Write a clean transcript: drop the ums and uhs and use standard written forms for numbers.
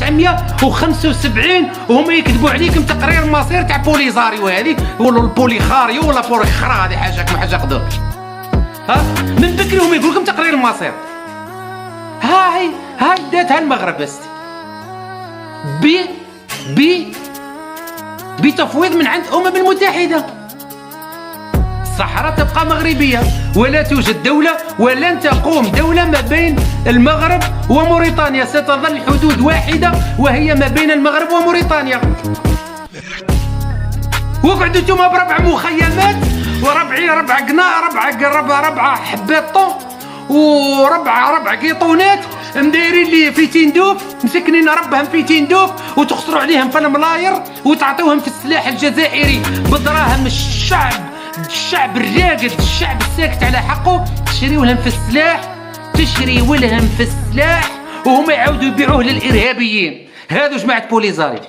1975 وهما يكذبوا عليكم تقرير المصير تاع بوليزاريو هذه يقولوا البوليخاريو ولا بوليخرا هذه حاجه قدر. ها من بكري هما يقول لكم تقرير المصير. هاي داتها المغرب استي بتفويض من عند الامم المتحده. الصحراء تبقى مغربيه ولا توجد دوله ولن تقوم دوله ما بين المغرب وموريتانيا، ستظل حدود واحده وهي ما بين المغرب وموريتانيا. وقعدوا انتم بربع مخيمات ربع قنا ربع حبات طون ربع قيطونات مدايرين لي في تندوب مسكنين ربهم في تندوب وتخسروا عليهم في الملاير وتعطوهم في السلاح الجزائري بدراهم الشعب الراقد، الشعب الساكت على حقه، تشريو لهم في السلاح وهم يعاودوا يبيعوه للارهابيين. هادو جماعه بوليزاريو.